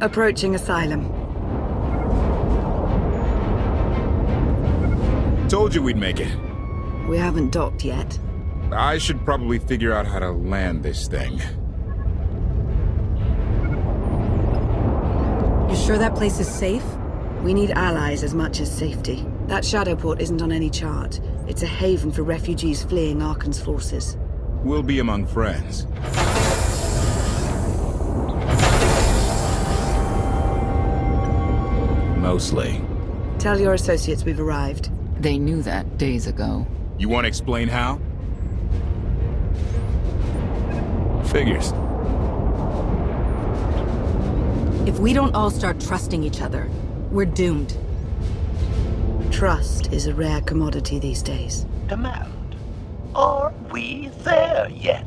Approaching Asylum. Told you we'd make it. We haven't docked yet. I should probably figure out how to land this thing. You sure that place is safe? We need allies as much as safety. That shadow port isn't on any chart. It's a haven for refugees fleeing Arkan's forces. We'll be among friends. Mostly. Tell your associates we've arrived. They knew that days ago. You want to explain how? Figures. If we don't all start trusting each other, we're doomed. Trust is a rare commodity these days. Demand. Are we there yet?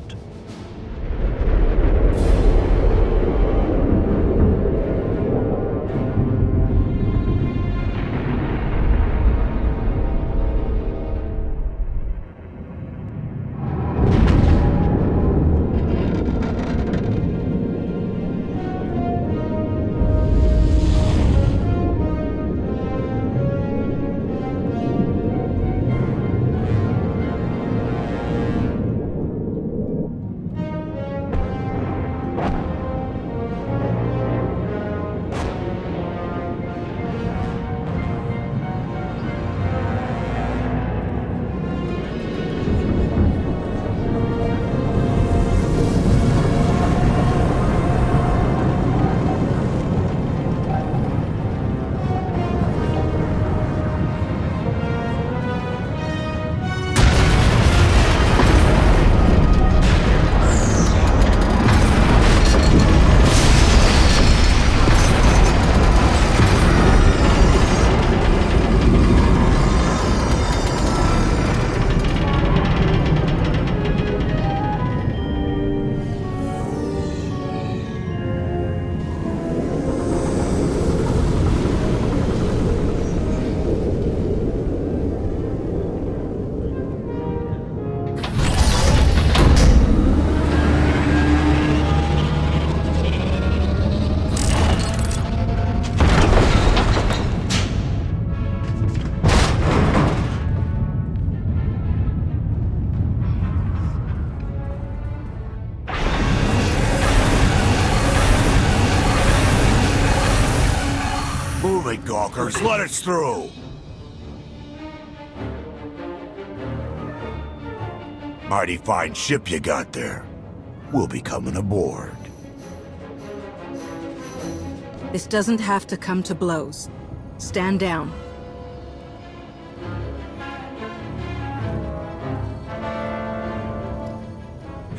Gawkers, let us through! Mighty fine ship you got there. We'll be coming aboard. This doesn't have to come to blows. Stand down.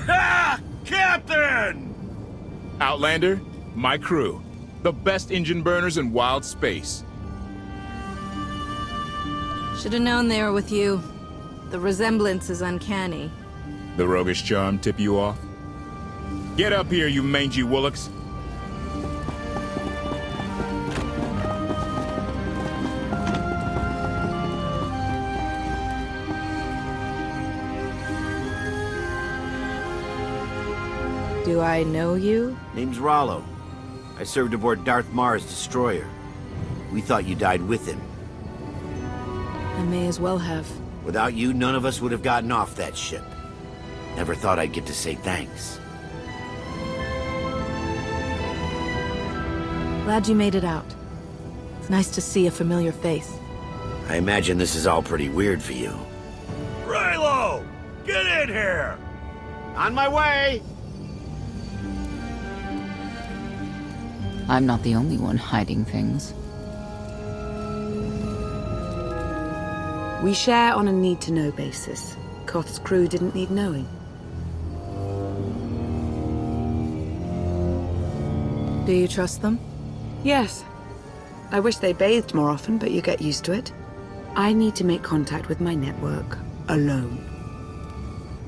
Ha! Captain! Outlander, my crew. The best engine burners in wild space. Should have known they were with you. The resemblance is uncanny. The roguish charm tip you off? Get up here, you mangy woolocks. Do I know you? Name's Rollo. I served aboard Darth Marr's destroyer. We thought you died with him. I may as well have. Without you, none of us would have gotten off that ship. Never thought I'd get to say thanks. Glad you made it out. It's nice to see a familiar face. I imagine this is all pretty weird for you. Raylo! Get in here! On my way! I'm not the only one hiding things. We share on a need-to-know basis. Koth's crew didn't need knowing. Do you trust them? Yes. I wish they bathed more often, but you get used to it. I need to make contact with my network, alone.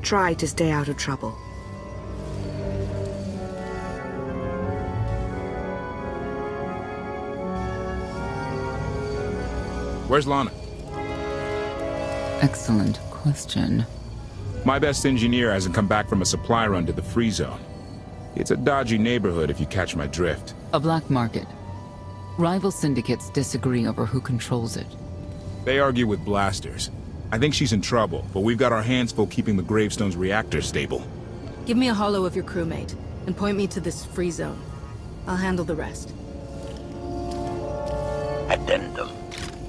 Try to stay out of trouble. Where's Lana? Excellent question. My best engineer hasn't come back from a supply run to the free zone. It's a dodgy neighborhood if you catch my drift. A black market. Rival syndicates disagree over who controls it. They argue with blasters. I think she's in trouble, but we've got our hands full keeping the Gravestone's reactor stable. Give me a holo of your crewmate, and point me to this free zone. I'll handle the rest. Addendum.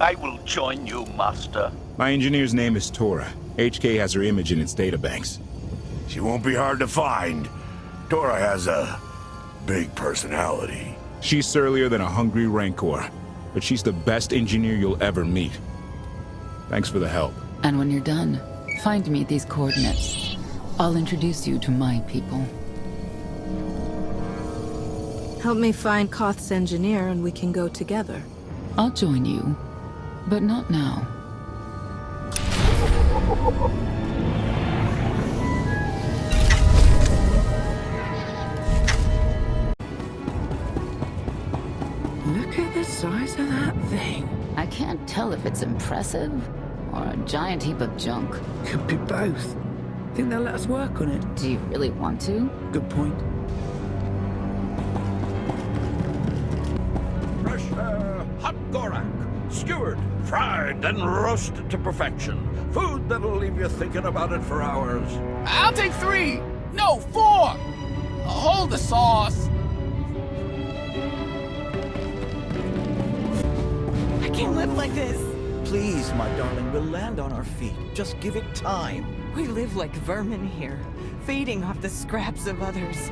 I will join you, Master. My engineer's name is Tora. HK has her image in its databanks. She won't be hard to find. Tora has a big personality. She's surlier than a hungry rancor, but she's the best engineer you'll ever meet. Thanks for the help. And when you're done, find me at these coordinates. I'll introduce you to my people. Help me find Koth's engineer and we can go together. I'll join you, but not now. Look at the size of that thing. I can't tell if it's impressive or a giant heap of junk. Could be both. Think they'll let us work on it? Do you really want to? Good point. Fresh hot gorak, skewered, fried, and roasted to perfection. Food that'll leave you thinking about it for hours. I'll take 3! No, 4! Hold the sauce! I can't live like this. Please, my darling, we'll land on our feet. Just give it time. We live like vermin here, feeding off the scraps of others.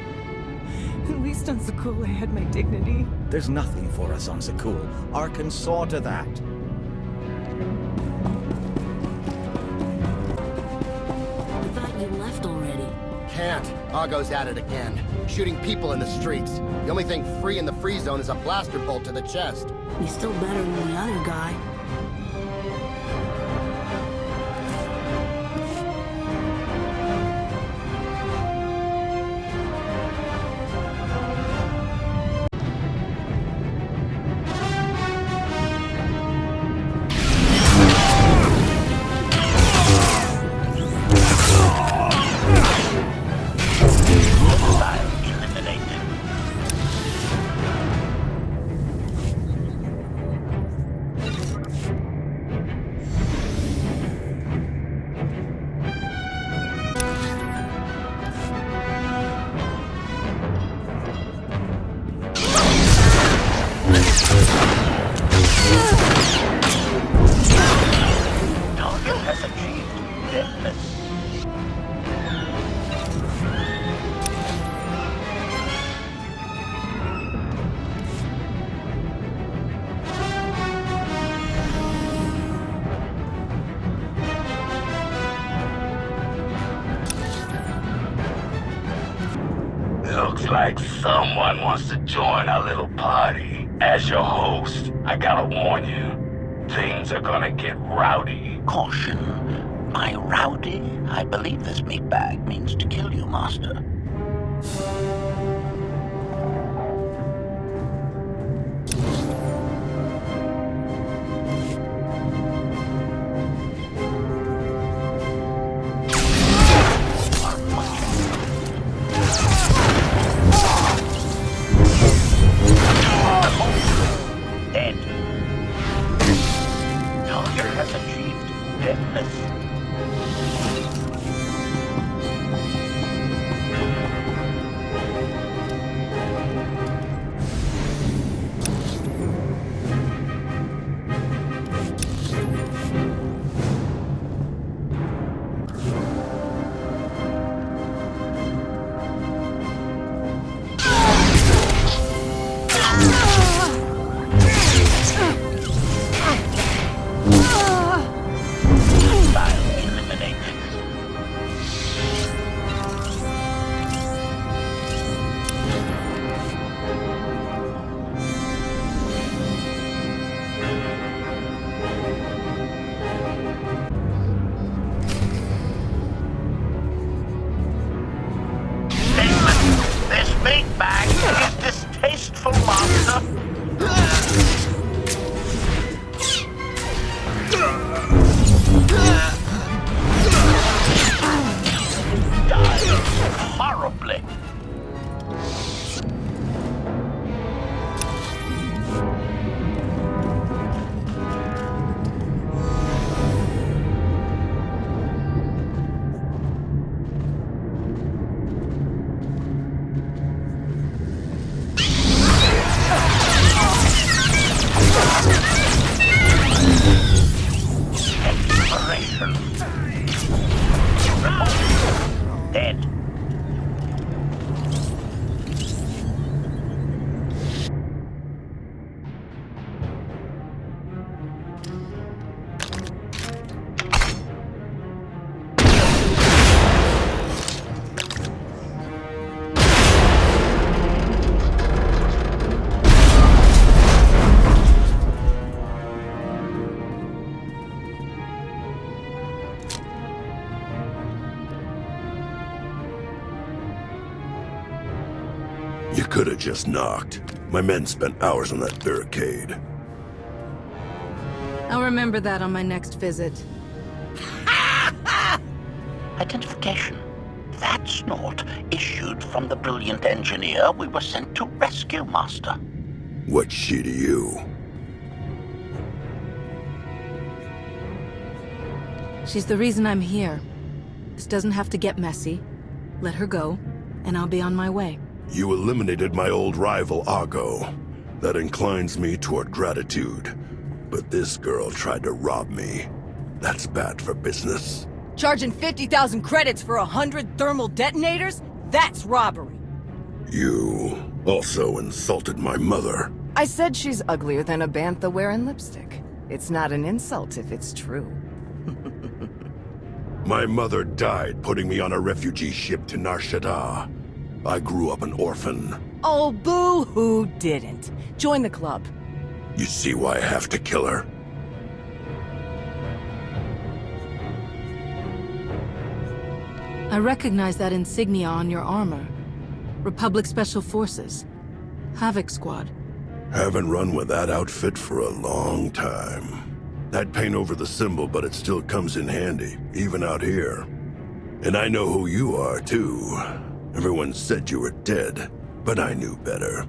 At least on Zakul I had my dignity. There's nothing for us on Zakul. Arkan saw to that. I thought you left already. Can't. Argo's at it again. Shooting people in the streets. The only thing free in the free zone is a blaster bolt to the chest. He's still better than the other guy. Looks like someone wants to join our little party. As your host, I gotta warn you, things are gonna get rowdy. Caution. By rowdy, I believe this meatbag means to kill you, Master. Dead. Target has achieved deadness. Eliminated. Exploration. Report. Dead. You could have just knocked. My men spent hours on that barricade. I'll remember that on my next visit. Identification. That's not issued from the brilliant engineer we were sent to rescue, Master. What's she to you? She's the reason I'm here. This doesn't have to get messy. Let her go, and I'll be on my way. You eliminated my old rival, Argo. That inclines me toward gratitude. But this girl tried to rob me. That's bad for business. Charging 50,000 credits for 100 thermal detonators? That's robbery. You also insulted my mother. I said she's uglier than a bantha wearing lipstick. It's not an insult if it's true. My mother died putting me on a refugee ship to Nar Shaddaa. I grew up an orphan. Oh, boo-hoo didn't. Join the club. You see why I have to kill her? I recognize that insignia on your armor. Republic Special Forces. Havoc Squad. Haven't run with that outfit for a long time. I'd paint over the symbol, but it still comes in handy, even out here. And I know who you are, too. Everyone said you were dead, but I knew better.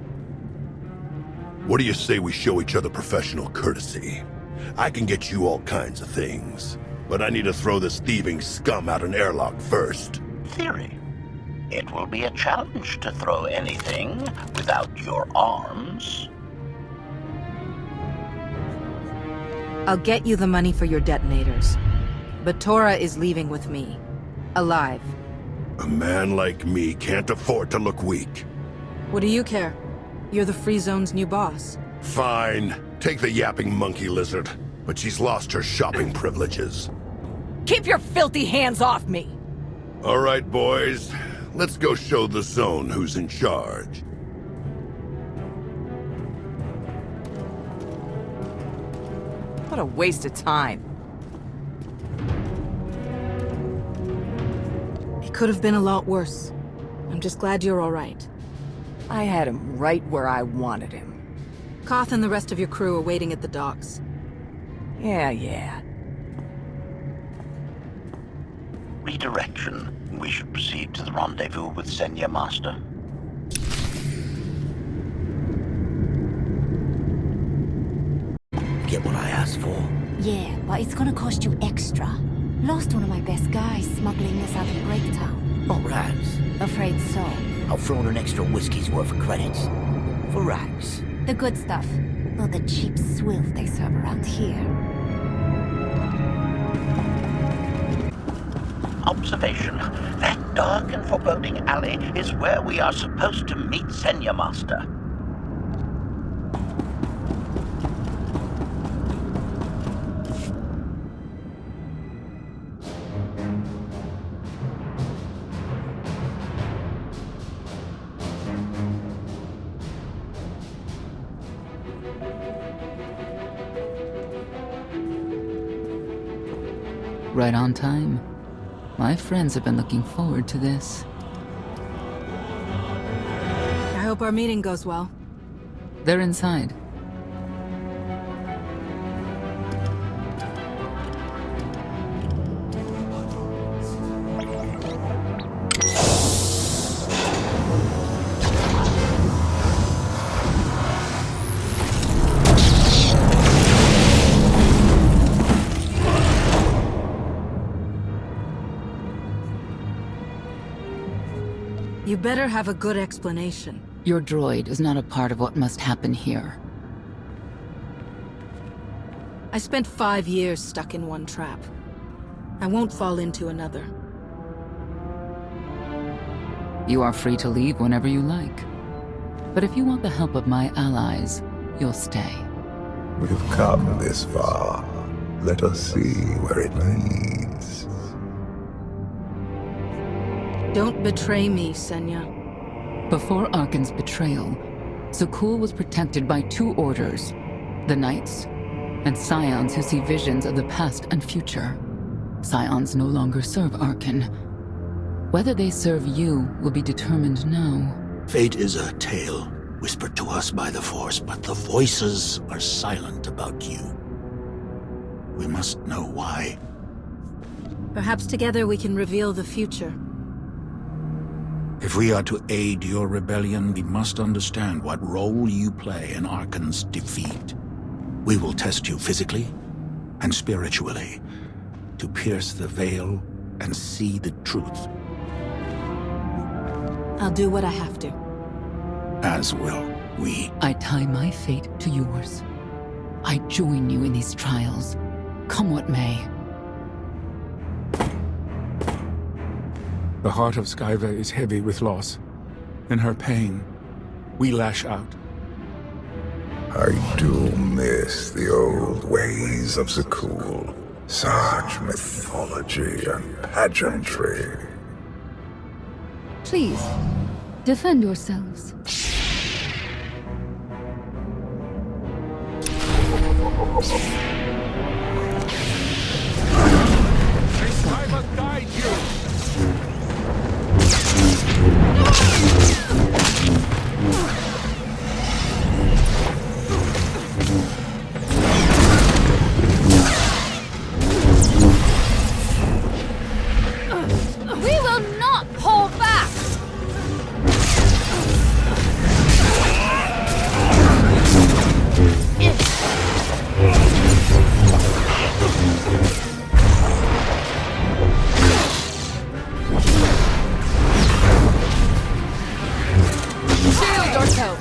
What do you say we show each other professional courtesy? I can get you all kinds of things, but I need to throw this thieving scum out an airlock first. Theory. It will be a challenge to throw anything without your arms. I'll get you the money for your detonators. But Tora is leaving with me. Alive. A man like me can't afford to look weak. What do you care? You're the Free Zone's new boss. Fine. Take the yapping monkey lizard. But she's lost her shopping privileges. Keep your filthy hands off me! All right, boys. Let's go show the Zone who's in charge. What a waste of time. It could have been a lot worse. I'm just glad you're all right. I had him right where I wanted him. Koth and the rest of your crew are waiting at the docks. Yeah. Redirection. We should proceed to the rendezvous with Senya, Master. Get what I asked for? Yeah, but it's gonna cost you extra. Lost one of my best guys smuggling this out of Breaktown. Oh, rags. Afraid so. I'll throw in an extra whiskey's worth of credits. For rags. The good stuff. Not the cheap swill they serve around here. Observation. That dark and foreboding alley is where we are supposed to meet Senya, Master. Right on time. My friends have been looking forward to this. I hope our meeting goes well. They're inside. You better have a good explanation. Your droid is not a part of what must happen here. I spent 5 years stuck in one trap. I won't fall into another. You are free to leave whenever you like. But if you want the help of my allies, you'll stay. We've come this far. Let us see where it leads. Don't betray me, Senya. Before Arkan's betrayal, Zakul was protected by 2 orders. The Knights, and Scions who see visions of the past and future. Scions no longer serve Arkan. Whether they serve you will be determined now. Fate is a tale whispered to us by the Force, but the voices are silent about you. We must know why. Perhaps together we can reveal the future. If we are to aid your rebellion, we must understand what role you play in Arkan's defeat. We will test you physically and spiritually to pierce the veil and see the truth. I'll do what I have to. As will we. I tie my fate to yours. I join you in these trials, come what may. The heart of Skyva is heavy with loss. In her pain, we lash out. I do miss the old ways of Zakul. Such mythology and pageantry. Please, defend yourselves. I must guide you! We will not hold back! Shield yourself!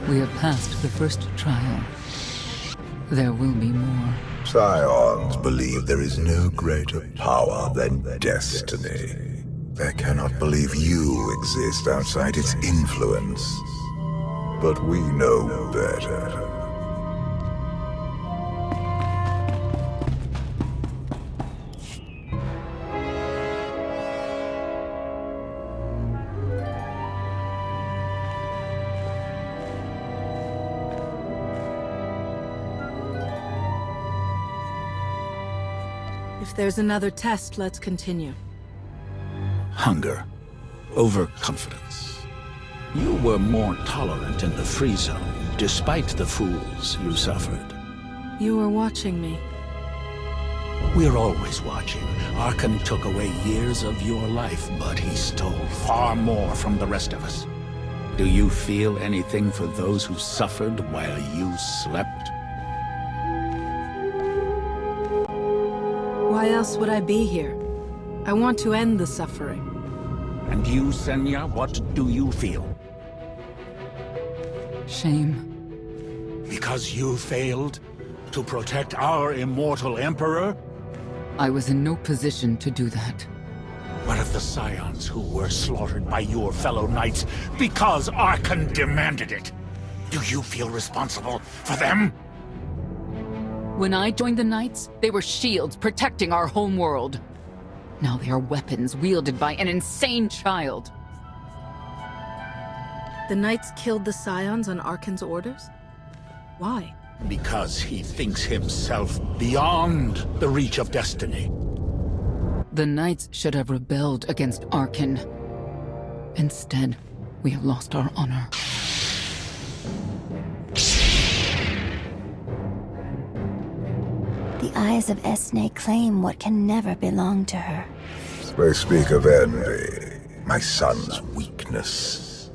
We have passed the first trial. There will be more. Scions believe there is no greater power than destiny. They cannot believe you exist outside its influence. But we know better. If there's another test, let's continue. Hunger. Overconfidence. You were more tolerant in the free zone, despite the fools you suffered. You were watching me. We're always watching. Arkan took away years of your life, but he stole far more from the rest of us. Do you feel anything for those who suffered while you slept? Why else would I be here? I want to end the suffering. And you, Senya, what do you feel? Shame. Because you failed to protect our immortal Emperor? I was in no position to do that. What of the Scions who were slaughtered by your fellow knights because Arkan demanded it? Do you feel responsible for them? When I joined the Knights, they were shields protecting our home world. Now they are weapons wielded by an insane child. The Knights killed the Scions on Arkan's orders? Why? Because he thinks himself beyond the reach of destiny. The Knights should have rebelled against Arkan. Instead, we have lost our honor. The eyes of Esne claim what can never belong to her. They speak of envy, my son's weakness.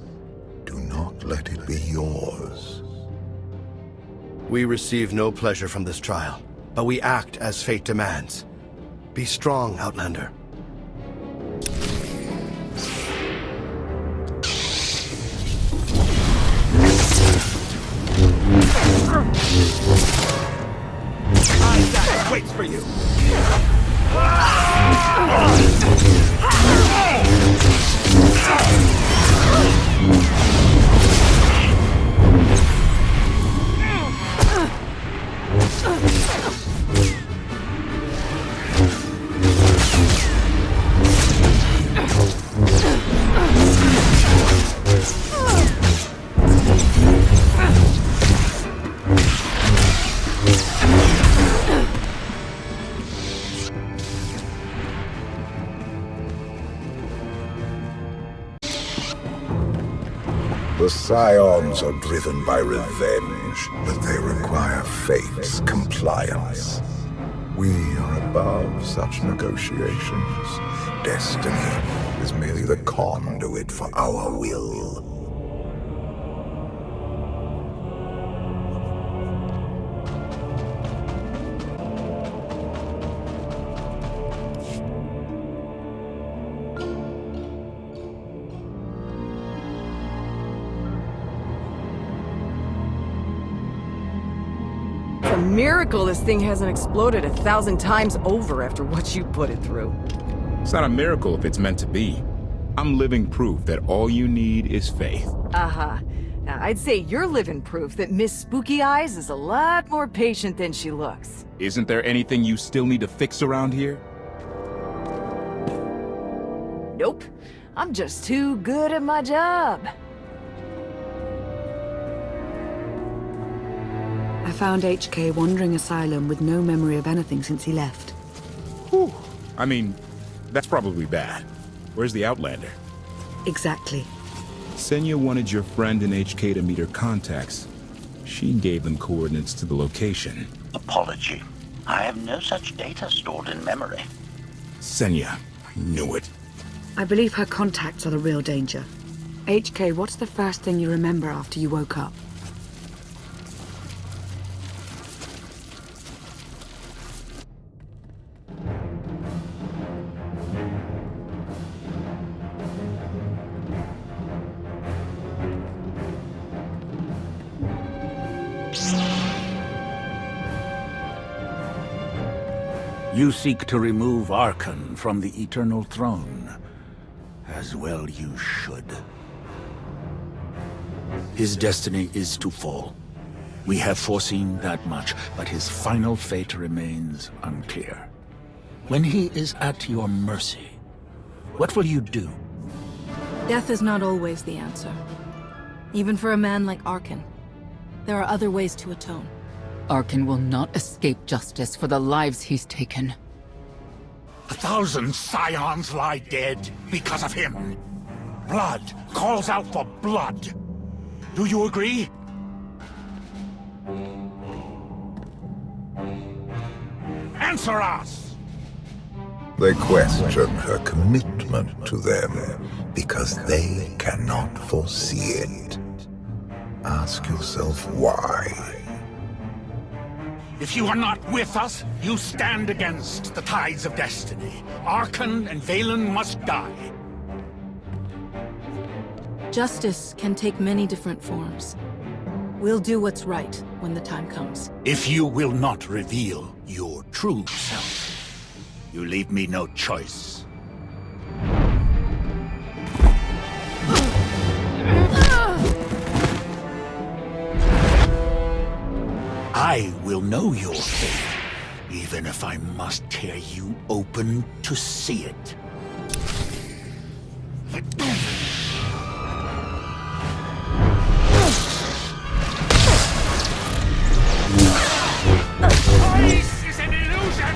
Do not let it be yours. We receive no pleasure from this trial, but we act as fate demands. Be strong, Outlander. Isaac waits for you! The Scions are driven by revenge, but they require fate's compliance. We are above such negotiations. Destiny is merely the conduit for our will. Miracle this thing hasn't exploded 1,000 times over after what you put it through. It's not a miracle if it's meant to be. I'm living proof that all you need is faith. Uh-huh. Now, I'd say you're living proof that Miss Spooky Eyes is a lot more patient than she looks. Isn't there anything you still need to fix around here? Nope. I'm just too good at my job. I found HK wandering Asylum with no memory of anything since he left. Whew. I mean, that's probably bad. Where's the Outlander? Exactly. Senya wanted your friend and HK to meet her contacts. She gave them coordinates to the location. Apology. I have no such data stored in memory. Senya, I knew it. I believe her contacts are the real danger. HK, what's the first thing you remember after you woke up? You seek to remove Arkan from the Eternal Throne. As well you should. His destiny is to fall. We have foreseen that much, but his final fate remains unclear. When he is at your mercy, what will you do? Death is not always the answer. Even for a man like Arkan. There are other ways to atone. Arkan will not escape justice for the lives he's taken. 1,000 Scions lie dead because of him. Blood calls out for blood. Do you agree? Answer us! They question her commitment to them because they cannot foresee it. Ask yourself why. If you are not with us, you stand against the tides of destiny. Arkan and Valen must die. Justice can take many different forms. We'll do what's right when the time comes. If you will not reveal your true self, you leave me no choice. I will know your fate, even if I must tear you open to see it. Ice is an illusion!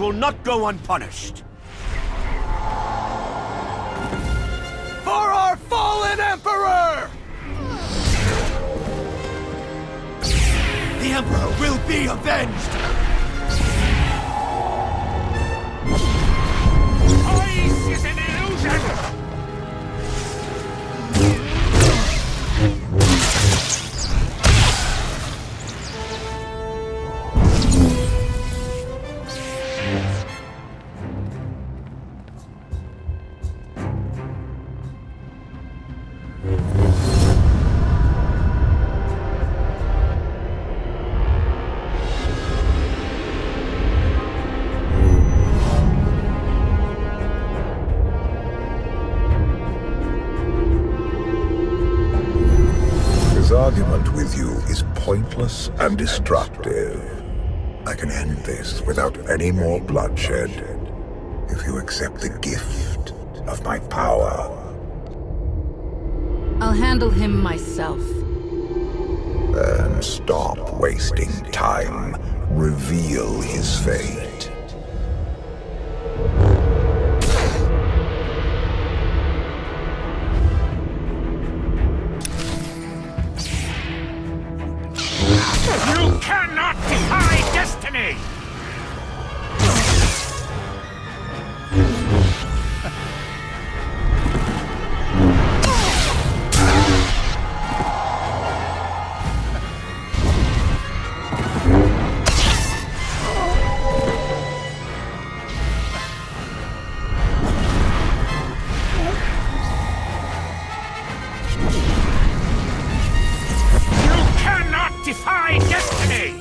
will not go unpunished. For our fallen Emperor! The Emperor will be avenged! Choice is an illusion! Argument with you is pointless and destructive. I can end this without any more bloodshed if you accept the gift of my power. I'll handle him myself. Then stop wasting time. Reveal his fate. You cannot defy destiny! Defy destiny!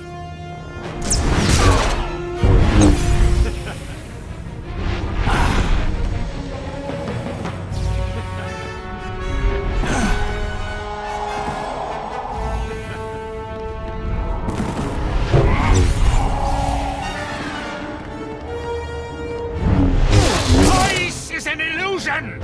Choice is an illusion!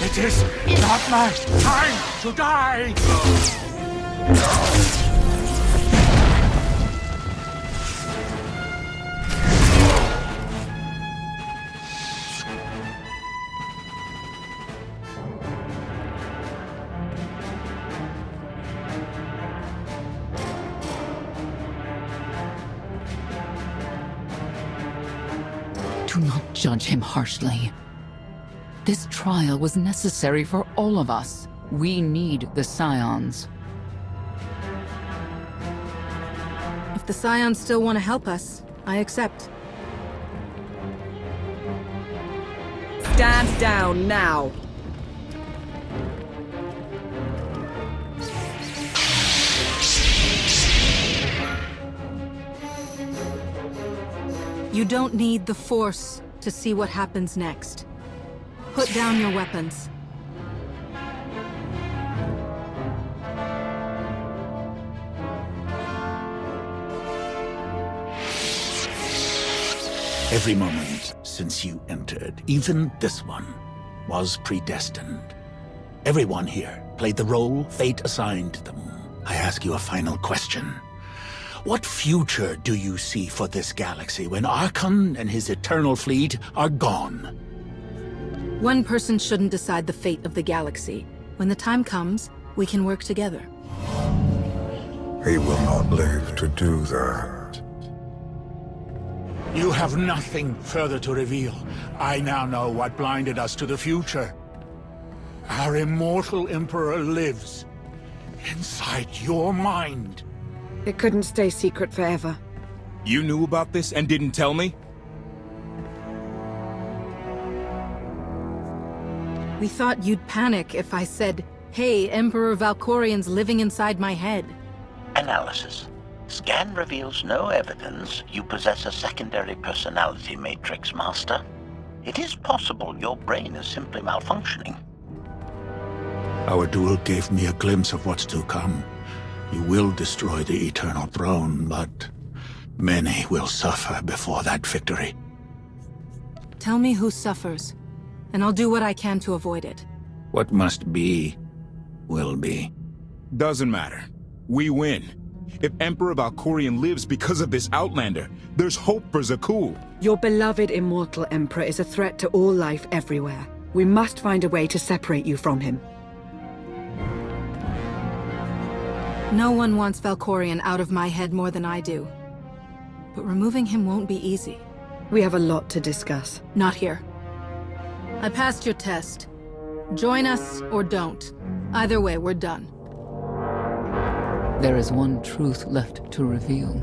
It is not my time to die! Do not judge him harshly. This trial was necessary for all of us. We need the Scions. If the Scions still want to help us, I accept. Stand down now. You don't need the Force to see what happens next. Put down your weapons. Every moment since you entered, even this one, was predestined. Everyone here played the role fate assigned them. I ask you a final question. What future do you see for this galaxy when Archon and his eternal fleet are gone? One person shouldn't decide the fate of the galaxy. When the time comes, we can work together. He will not live to do that. You have nothing further to reveal. I now know what blinded us to the future. Our immortal Emperor lives inside your mind. It couldn't stay secret forever. You knew about this and didn't tell me? We thought you'd panic if I said, hey, Emperor Valkorian's living inside my head. Analysis. Scan reveals no evidence you possess a secondary personality matrix, Master. It is possible your brain is simply malfunctioning. Our duel gave me a glimpse of what's to come. You will destroy the Eternal Throne, but many will suffer before that victory. Tell me who suffers, and I'll do what I can to avoid it. What must be, will be. Doesn't matter. We win. If Emperor Valkorion lives because of this Outlander, there's hope for Zakul. Your beloved immortal Emperor is a threat to all life everywhere. We must find a way to separate you from him. No one wants Valkorion out of my head more than I do. But removing him won't be easy. We have a lot to discuss. Not here. I passed your test. Join us or don't. Either way, we're done. There is one truth left to reveal.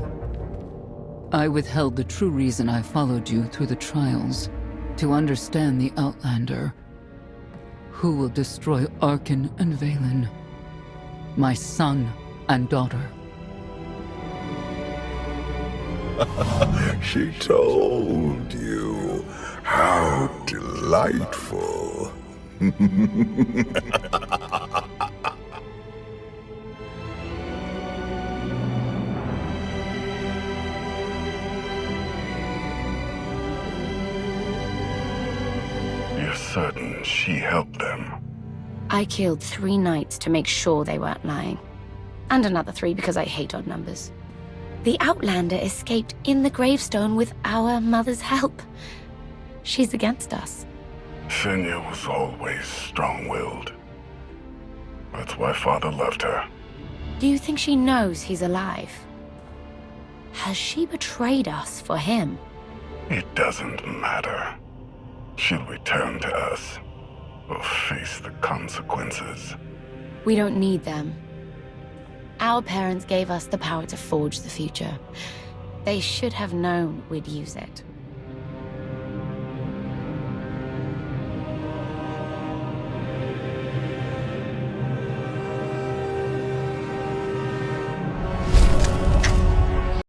I withheld the true reason I followed you through the trials, to understand the Outlander, who will destroy Arkan and Valen, my son and daughter. She told you. How delightful. You're certain she helped them? I killed 3 knights to make sure they weren't lying. And another 3 because I hate odd numbers. The Outlander escaped in the gravestone with our mother's help. She's against us. Senya was always strong-willed. That's why Father loved her. Do you think she knows he's alive? Has she betrayed us for him? It doesn't matter. She'll return to us. We'll face the consequences. We don't need them. Our parents gave us the power to forge the future. They should have known we'd use it.